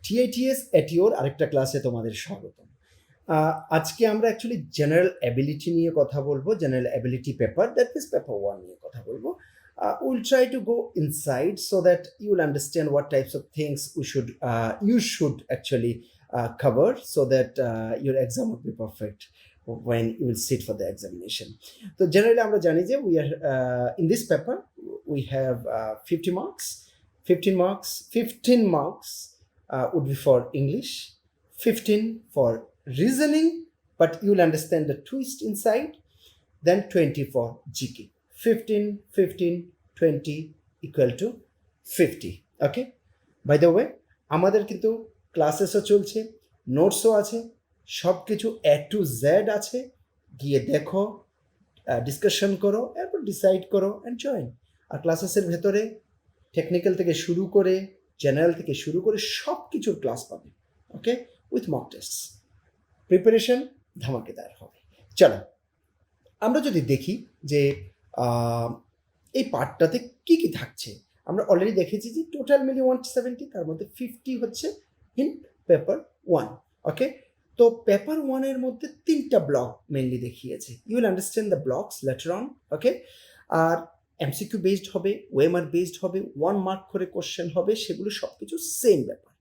TITS এটিওর আরেকটা ক্লাসে তোমাদের স্বাগতম। আজকে আমরা অ্যাকচুয়ালি জেনারেল অ্যাবিলিটি নিয়ে কথা বলবো, general ability paper, that means paper 1 নিয়ে কথা বলবো। We'll try to go inside so that you will understand what types of things you should actually cover so that your exam would be perfect when you will sit for the examination. So generally আমরা জানি যে we are in this paper we have 15 marks would be for English, 15 for reasoning, but you'll understand the twist inside, then 20 for GK. 15, 15, 20 equal to 50. Okay? By the way, আমাদের কিন্তু ক্লাসেসও চলছে, নোটসও আছে, সব কিছু A to Z আছে, গিয়ে দেখো, discussion করো, এরপর ডিসাইড করো অ্যান্ড জয়েন। আর ক্লাসেসের ভেতরে টেকনিক্যাল থেকে শুরু করে জেনারেল থেকে শুরু করে সব কিছুর ক্লাস পাবে, ওকে, উইথ মক টেস্ট। প্রিপারেশন ধামাকেদার হবে। চলো আমরা যদি দেখি যে এই পার্টটাতে কি কি থাকছে। আমরা অলরেডি দেখেছি যে টোটাল মিলিয়ে 170, তার মধ্যে 50 হচ্ছে ইন পেপার 1। ওকে, তো পেপার 1-এর মধ্যে 3টা ব্লক মেনলি দেখিয়েছে। You will understand the blocks later on. Okay, আর এমসিকিউ বেসড হবে, ওএমআর বেসড হবে, 1 মার্ক করে কোশ্চেন হবে, সেগুলো সব কিছু সেম ব্যাপার।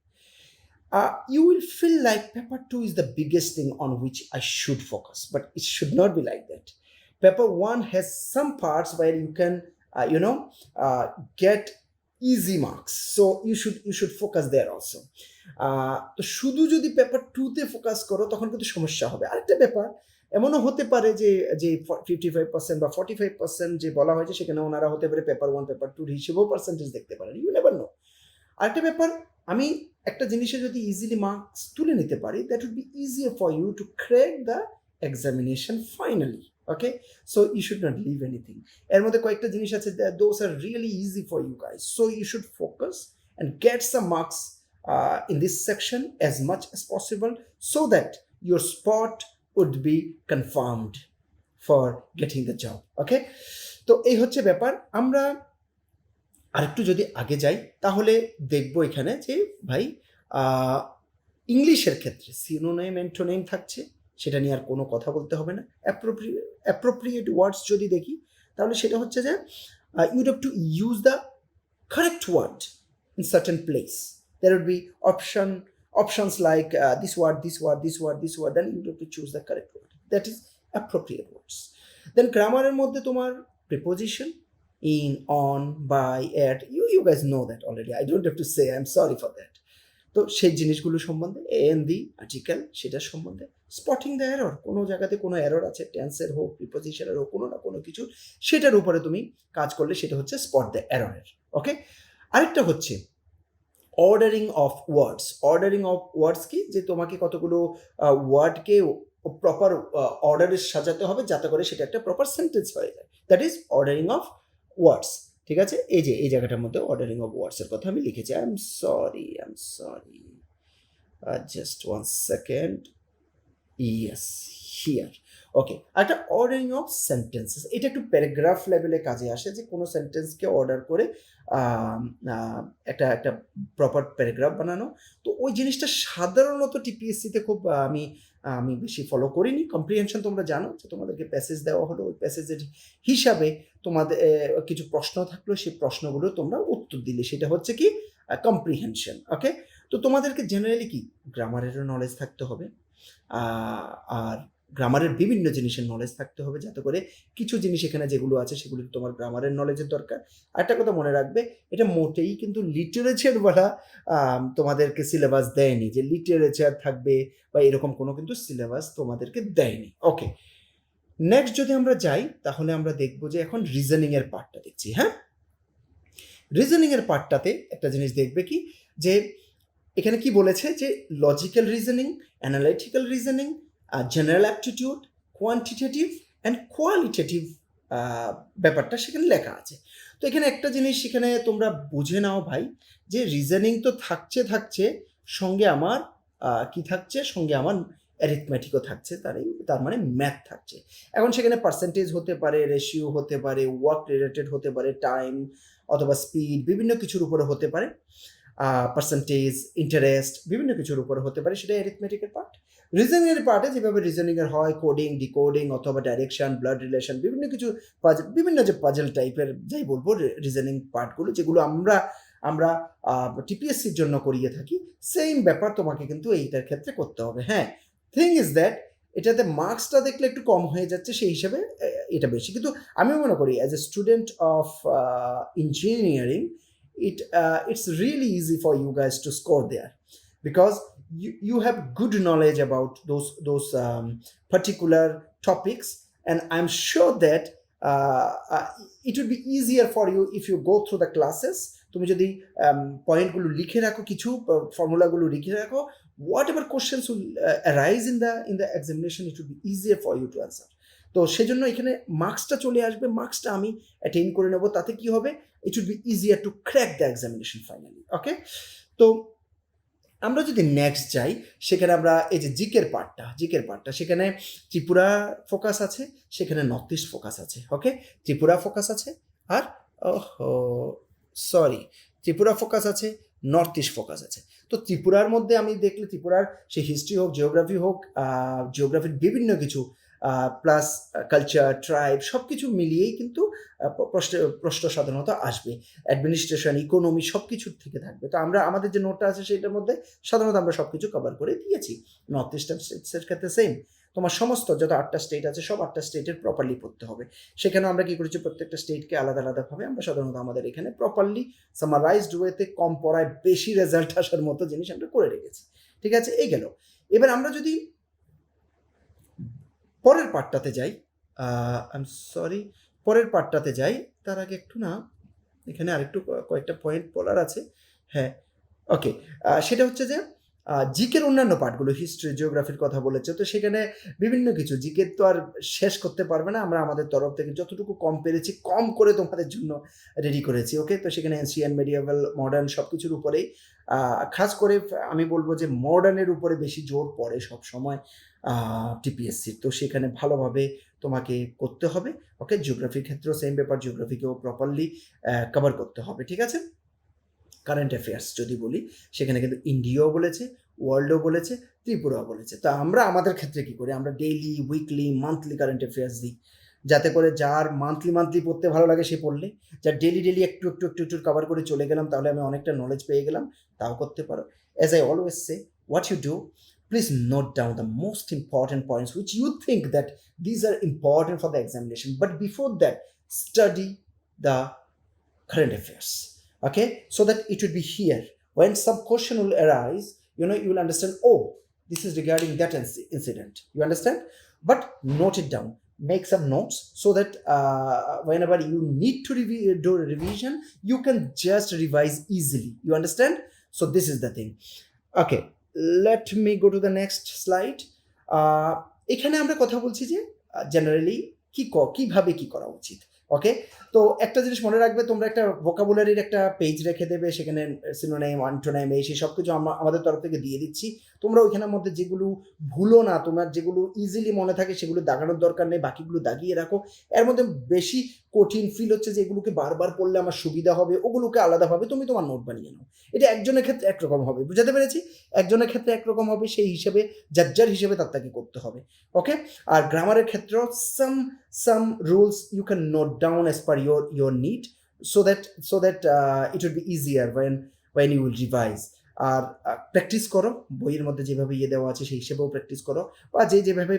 You will feel like paper 2 is the biggest thing on which I should focus, but it should not be like that. Paper 1 has some parts where you can get easy marks, so you should focus there also. তো শুধু যদি paper 2-তে focus করো তখন কিন্তু সমস্যা হবে। আরেকটা ব্যাপার এমনও হতে পারে যে 55% বা 45% যে বলা হয়েছে সেখানে ওনারা হতে পারে পেপার 1 পেপার 2 হিসেবেও পার্সেন্টেজ দেখতে পারেন, ইউ নেভার নো। আরেকটা ব্যাপার, আমি একটা জিনিসে যদি ইজিলি মার্কস তুলে নিতে পারি, that would be easier for you to crack the examination finally. Okay, so you should not leave anything. এর মধ্যে কয়েকটা জিনিস আছে those are really easy for you guys, so you should focus and get some marks in this section as much as possible so that your spot would be confirmed for getting the job. Okay, তো এই হচ্ছে ব্যাপার। আমরা আরেকটু যদি আগে যাই তাহলে দেখবো এখানে যে ভাই ইংলিশের ক্ষেত্রে সিনোনিম অ্যান্টোনিম থাকছে, সেটা নিয়ে আর কোনো কথা বলতে হবে না। অ্যাপ্রোপ্রিয়েট ওয়ার্ডস যদি দেখি তাহলে সেটা হচ্ছে যে you have to use the correct word in certain place. There would be options like this word, this word, this word, this word. Then you have to choose the correct word. That is appropriate words. Then grammar এর মধ্যে তোমার preposition, in, on, by, at. You guys know that already. I don't have to say. I'm sorry for that. তো সেই জিনিসগুলো সম্বন্ধে N the article সেটার সম্বন্ধে spotting the error, কোনো জায়গাতে কোনো এরর আছে, টেন্সের হোক, প্রিপোজিশনের হোক, কোনো না কোনো কিছু, সেটার উপরে তুমি কাজ করলে সেটা হচ্ছে স্পট দ্য এররের। ওকে, আরেকটা হচ্ছে ordering of words. Ordering of words কি, যে তোমাকে কতগুলো ওয়ার্ডকে প্রপার অর্ডারে সাজাতে হবে যাতে করে সেটা একটা প্রপার সেন্টেন্স হয়ে যায়, that is ordering of words. ঠিক আছে, এই যে এই জায়গাটার মধ্যে অর্ডারিং অফ ওয়ার্ডসের কথা আমি লিখেছি। I am sorry just 1 second. Yes, here. Okay, একটা অর্ডারিং অফ সেন্টেন্সেস, এটা একটু প্যারাগ্রাফ লেভেলে কাজে আসে, যে কোনো সেন্টেন্সকে অর্ডার করে একটা প্রপার প্যারাগ্রাফ বানানো। তো ওই জিনিসটা সাধারণত টিপিএসসিতে খুব আমি বেশি ফলো করিনি। কম্প্রিহেনশন তোমরা জানো যে তোমাদেরকে প্যাসেজ দেওয়া হলো, ওই প্যাসেজের হিসাবে তোমাদের কিছু প্রশ্ন থাকলো, সেই প্রশ্নগুলো তোমরা উত্তর দিলে, সেটা হচ্ছে কি কম্প্রিহেনশন। ওকে, তো তোমাদেরকে জেনারেলি কি গ্রামারেরও নলেজ থাকতে হবে, আর গ্রামারের বিভিন্ন জিনিসের নলেজ থাকতে হবে, যাতে করে কিছু জিনিস এখানে যেগুলো আছে সেগুলো তোমার গ্রামারের নলেজের দরকার। আরেকটা কথা মনে রাখবে, এটা মোটেই কিন্তু লিটারেচার বলা তোমাদেরকে সিলেবাস দেয়নি, যে লিটারেচার থাকবে বা এরকম কোনো কিন্তু সিলেবাস তোমাদেরকে দেয়নি। ওকে, নেক্সট যদি আমরা যাই তাহলে আমরা দেখবো যে এখন রিজনিংয়ের পার্টটা দেখছি। হ্যাঁ, রিজনিংয়ের পার্টটাতে একটা জিনিস দেখবে কি, যে এখানে কি বলেছে যে logical reasoning, analytical reasoning, general aptitude, quantitative and qualitative ব্যাপারটা সেখানে লেখা আছে। তো এখানে একটা জিনিস সেখানে তোমরা বুঝে নাও ভাই, যে রিজনিং তো থাকছে সঙ্গে আমার কি থাকছে, সঙ্গে আমার অ্যারিথমেটিকও থাকছে, তার মানে ম্যাথ থাকছে। এখন সেখানে পার্সেন্টেজ হতে পারে, রেশিও হতে পারে, ওয়ার্ক রিলেটেড হতে পারে, টাইম অথবা স্পিড, বিভিন্ন কিছুর উপরে হতে পারে। পার্সেন্টেজ, ইন্টারেস্ট বিভিন্ন কিছুর উপরে হতে পারে, সেটা অ্যারিথমেটিকের পার্ট। রিজনিংয়ের পার্টে যেভাবে রিজনিংয়ের হয় কোডিং, ডিকোডিং অথবা ডাইরেকশন, ব্লাড রিলেশন, বিভিন্ন কিছু বিভিন্ন যে পাজল টাইপের যাই বলবো রিজনিং পার্টগুলো, যেগুলো আমরা আমরা টিপিএসসির জন্য করিয়ে থাকি, সেম ব্যাপার তোমাকে কিন্তু এইটার ক্ষেত্রে করতে হবে। হ্যাঁ, থিং ইজ দ্যাট এটাতে মার্কসটা দেখলে একটু কম হয়ে যাচ্ছে, সেই হিসেবে এটা বেশি। কিন্তু আমি মনে করি as a student of engineering, it's really easy for you guys to score there, because you have good knowledge about those particular topics, and I'm sure that it would be easier for you if you go through the classes. তুমি যদি পয়েন্টগুলো লিখে রাখো, কিছু ফর্মুলাগুলো লিখে রাখো, whatever questions will arise in the examination, it would be easier for you to answer. তো সেজন্য এখানে মার্কসটা চলে আসবে, মার্কসটা আমি অ্যাটেইন করে নেব, তাতে কি হবে, it would be easier to crack the examination finally. ওকে, তো আমরা যদি নেক্সট যাই, সেখানে আমরা এই যে জিকের পার্টটা সেখানে ত্রিপুরা ফোকাস আছে, সেখানে নর্থ ইস্ট ফোকাস আছে। ওকে, ত্রিপুরা ফোকাস আছে, আর ত্রিপুরা ফোকাস আছে, নর্থ ইস্ট ফোকাস আছে। তো ত্রিপুরার মধ্যে আমি দেখলে ত্রিপুরার সেই হিস্ট্রি হোক, জিওগ্রাফি হোক, জিওগ্রাফির বিভিন্ন কিছু প্লাস কালচার, ট্রাইব, সব কিছু মিলিয়েই কিন্তু প্রশ্ন সাধারণত আসবে। অ্যাডমিনিস্ট্রেশন, ইকোনমি সব কিছুর থেকে থাকবে। তো আমরা আমাদের যে নোটটা আছে সেটার মধ্যে সাধারণত আমরা সব কিছু কভার করে দিয়েছি। নর্থ ইস্টার্ন স্টেটসের ক্ষেত্রে সেম, তোমার সমস্ত যত 8টা স্টেট আছে সব 8টা স্টেটের প্রপারলি পড়তে হবে। সেখানেও আমরা কি করেছি, প্রত্যেকটা স্টেটকে আলাদা আলাদাভাবে আমরা সাধারণত আমাদের এখানে প্রপারলি সামারাইজড ওয়েতে, কম পড়ায় বেশি রেজাল্ট আসার মতো জিনিস আমরা করে রেখেছি। ঠিক আছে, এই গেল। এবার আমরা যদি পরের পার্টটাতে যাই, পরের পার্টটাতে যাই, তার আগে একটু না, এখানে আরেকটু কয়েকটা পয়েন্ট বলার আছে। হ্যাঁ, ওকে, সেটা হচ্ছে যে জিকের অন্যান্য পার্টগুলো, হিস্ট্রি, জিওগ্রাফির কথা বলেছে, তো সেখানে বিভিন্ন কিছু জিকের তো আর শেষ করতে পারবে না, আমরা আমাদের তরফ থেকে যতটুকু কম পেরেছি কম করে তোমাদের জন্য রেডি করেছি। ওকে, তো সেখানে এনসিয়েন্ট, মেডিয়েভাল, মডার্ন সব কিছুর উপরেই, খাস করে আমি বলবো যে মডার্নের উপরে বেশি জোর পড়ে সব সময় টিপিএসসির, তো সেখানে ভালোভাবে তোমাকে করতে হবে। ওকে, জিওগ্রাফির ক্ষেত্রেও সেম ব্যাপার, জিওগ্রাফিকেও প্রপারলি কভার করতে হবে। ঠিক আছে, কারেন্ট অ্যাফেয়ার্স যদি বলি, সেখানে কিন্তু ইন্ডিয়াও বলেছে, ওয়ার্ল্ডও বলেছে, ত্রিপুরাও বলেছে। তো আমরা আমাদের ক্ষেত্রে কী করি, আমরা daily, weekly, monthly current affairs দিই, যাতে করে যার মান্থলি পড়তে ভালো লাগে সে পড়লে, যার ডেইলি একটু কভার করে চলে গেলাম, তাহলে আমি অনেকটা নলেজ পেয়ে গেলাম, তাও করতে পারো। As I always say, what you do, please note down the most important points which you think that these are important for the examination. But before that, study the current affairs. Okay, so that it would be here. When some question will arise, you will understand, oh, this is regarding that incident. You understand? But note it down. Make some notes so that whenever you need to do a revision, you can just revise easily. You understand? So this is the thing. Okay, let me go to the next slide. এখানে আমরা কথা বলছি যে generally কিভাবে কি করা উচিত। ওকে, তো একটা জিনিস মনে রাখবে, তোমরা একটা ভোকাবুলারির একটা পেজ রেখে দেবে, সেখানে সিনোনাইম, অ্যান্টোনাইম, এই সেই সব কিছু আমাদের তরফ থেকে দিয়ে দিচ্ছি। তোমরা ওইখানের মধ্যে যেগুলো ভুলো না, তোমার যেগুলো ইজিলি মনে থাকে সেগুলো দাগানোর দরকার নেই, বাকিগুলো দাগিয়ে রাখো। এর মধ্যে বেশি কঠিন ফিল হচ্ছে যে এগুলোকে বারবার পড়লে আমার সুবিধা হবে, ওগুলোকে আলাদাভাবে তুমি তোমার নোট বানিয়ে নাও। এটা একজনের ক্ষেত্রে একরকম হবে, বুঝাতে পেরেছি? একজনের ক্ষেত্রে একরকম হবে, সেই হিসেবে যার হিসেবে তাকে করতে হবে। ওকে, আর গ্রামারের ক্ষেত্রেও some rules you can note down as per your need, so that it will be easier when you will revise. আর প্র্যাকটিস করো, বইয়ের মধ্যে যেভাবে দেওয়া আছে সেই হিসেবেও প্র্যাকটিস করো, বা যেভাবে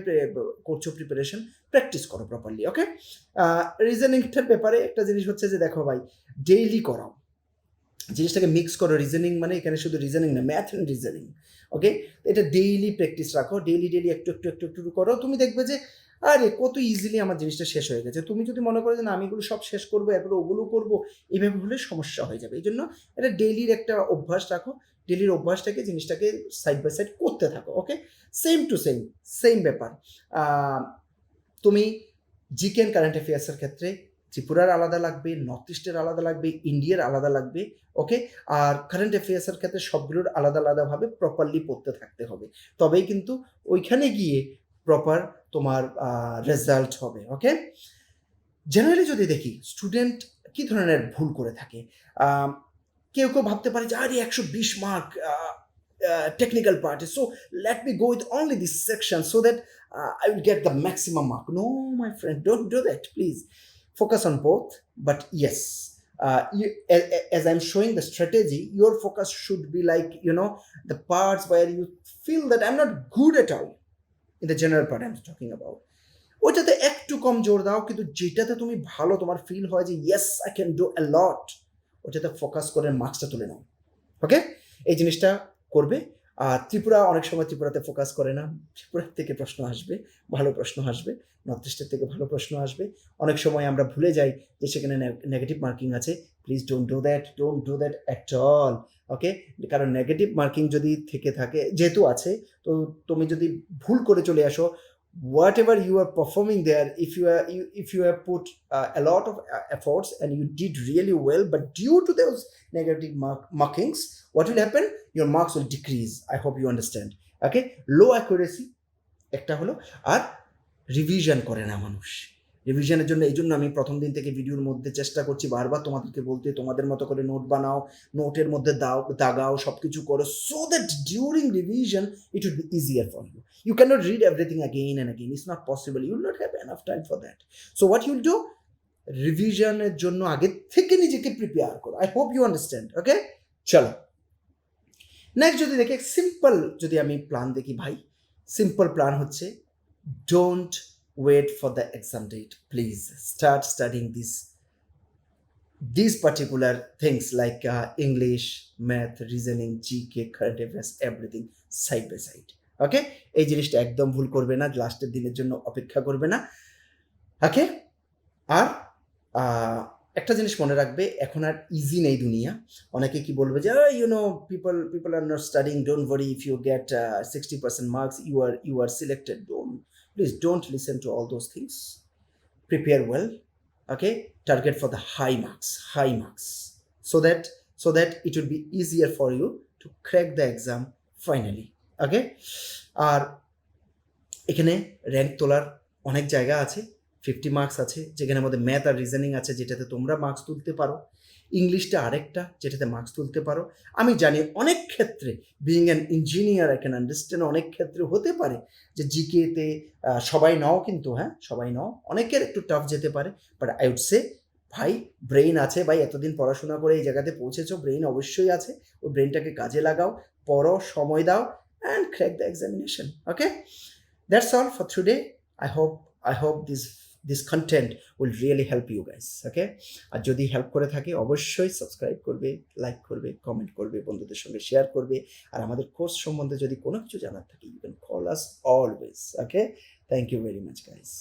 করছো প্রিপারেশন, প্র্যাকটিস করো প্রপারলি। ওকে, রিজনিংটার ব্যাপারে একটা জিনিস হচ্ছে যে দেখো ভাই, ডেইলি করাও, জিনিসটাকে মিক্স করো। রিজনিং মানে এখানে শুধু রিজনিং না, ম্যাথ অ্যান্ড রিজনিং। ওকে, এটা ডেইলি প্র্যাকটিস রাখো, ডেইলি একটু করো, তুমি দেখবে যে আরে কত ইজিলি আমার জিনিসটা শেষ হয়ে গেছে। তুমি যদি মনে করো যে না আমি এগুলো সব শেষ করবো, এরপরে ওগুলো করবো, এইভাবে হলে সমস্যা হয়ে যাবে। এই জন্য এটা ডেইলির একটা অভ্যাস রাখো, ডেইলির অভ্যাসটাকে, জিনিসটাকে সাইড বাই সাইড করতে থাকো। ওকে, সেম টু সেম ব্যাপার। তুমি জিকে অ্যান্ড কারেন্ট অ্যাফেয়ার্সের ক্ষেত্রে ত্রিপুরার আলাদা লাগবে, নর্থ ইস্টের আলাদা লাগবে, ইন্ডিয়ার আলাদা লাগবে। ওকে, আর কারেন্ট অ্যাফেয়ার্সের ক্ষেত্রে সবগুলোর আলাদাভাবে প্রপারলি পড়তে থাকতে হবে, তবেই কিন্তু ওইখানে গিয়ে প্রপার তোমার রেজাল্ট হবে। ওকে, জেনারেলি যদি দেখি স্টুডেন্ট কী ধরনের ভুল করে থাকে, কেউ কেউ ভাবতে পারে যে আরে 120 mark technical part is, so let me go with only this section so that I will get the maximum mark. No, my friend, don't do that, please. Focus on both, but yes, as I'm showing the strategy, your focus should be like, the parts where you feel that I'm not good at all. In the general part I'm talking about, ওইটাতে একটু কম জোর দাও, কিন্তু যেটাতে তুমি ভালো, তোমার feel হয় যে ইয়েস আই ক্যান ডু অ্যা লট, ওটাতে ফোকাস করে মার্কসটা তুলে নাও। ওকে, এই জিনিসটা করবে। আর ত্রিপুরা অনেক সময় ত্রিপুরাতে ফোকাস করে না, ত্রিপুরার থেকে প্রশ্ন আসবে, ভালো প্রশ্ন আসবে, নর্থ ইস্টের থেকে ভালো প্রশ্ন আসবে। অনেক সময় আমরা ভুলে যাই যে সেখানে নেগেটিভ মার্কিং আছে। Please don't do that at all. Okay, কারণ নেগেটিভ মার্কিং যদি থেকে থাকে, যেহেতু আছে, তো তুমি যদি ভুল করে চলে আসো, whatever you are performing there, if you have put a lot of efforts and you did really well, but due to those negative markings, what will happen? Your marks will decrease. I hope you understand. Okay, low accuracy একটা হলো, আর revision করে না মানুষ। রিভিশনের জন্য এই জন্য আমি প্রথম দিন থেকে ভিডিওর মধ্যে চেষ্টা করছি বারবার তোমাদেরকে বলতে, তোমাদের মতো করে নোট বানাও, নোটের মধ্যে দাগাও, সব কিছু করো, so that during revision it will be easier for you. You cannot read everything again and again. It's not possible. You will not have enough time for that. So what you'll do, রিভিশনের জন্য আগে থেকে নিজেকে prepare করো। I hope you understand. Okay? চলো next যদি দেখে simple, যদি আমি প্ল্যান দেখি ভাই, সিম্পল প্ল্যান হচ্ছে don't wait for the exam date. Please start studying these particular things like English, math, reasoning, GK, current affairs, everything side by side. ওকে, এই জিনিসটা একদম ভুল করবে না, লাস্টের দিনের জন্য অপেক্ষা করবে না। ওকে, আর একটা জিনিস মনে রাখবে, এখন আর ইজি নেই দুনিয়া। অনেকে কি বলবে যে people are not studying, don't worry, if you get 60% marks you are selected. Please don't listen to all those things. Prepare well, okay, target for the high marks so that it will be easier for you to crack the exam finally. ওকে, আর এখানে rank তোলার অনেক জায়গা আছে। 50 marks আছে, যেখানে মধ্যে math আর reasoning আছে, যেটাতে তোমরা মার্কস তুলতে পারো। ইংলিশটা আরেকটা, যেটাতে মার্কস তুলতে পারো। আমি জানি অনেক ক্ষেত্রে, being an engineer I can understand, অনেক ক্ষেত্রে হতে পারে যে জিকেতে সবাই নাও, কিন্তু সবাই নাও, অনেকের একটু টাফ যেতে পারে। বাট আই উড সে, ভাই ব্রেইন আছে, ভাই এতদিন পড়াশোনা করে এই জায়গাতে পৌঁছেছো, ব্রেইন অবশ্যই আছে, ওই ব্রেইনটাকে কাজে লাগাও, পড়ো, সময় দাও, and crack the examination. Okay, that's all for today. I hope this content will really help you guys. Okay, আর যদি হেল্প করে থাকে অবশ্যই সাবস্ক্রাইব করবে, লাইক করবে, কমেন্ট করবে, বন্ধুদের সঙ্গে শেয়ার করবে। আর আমাদের কোর্স সম্বন্ধে যদি কোনো কিছু জানার থাকে, you can call us always. Okay, thank you very much guys.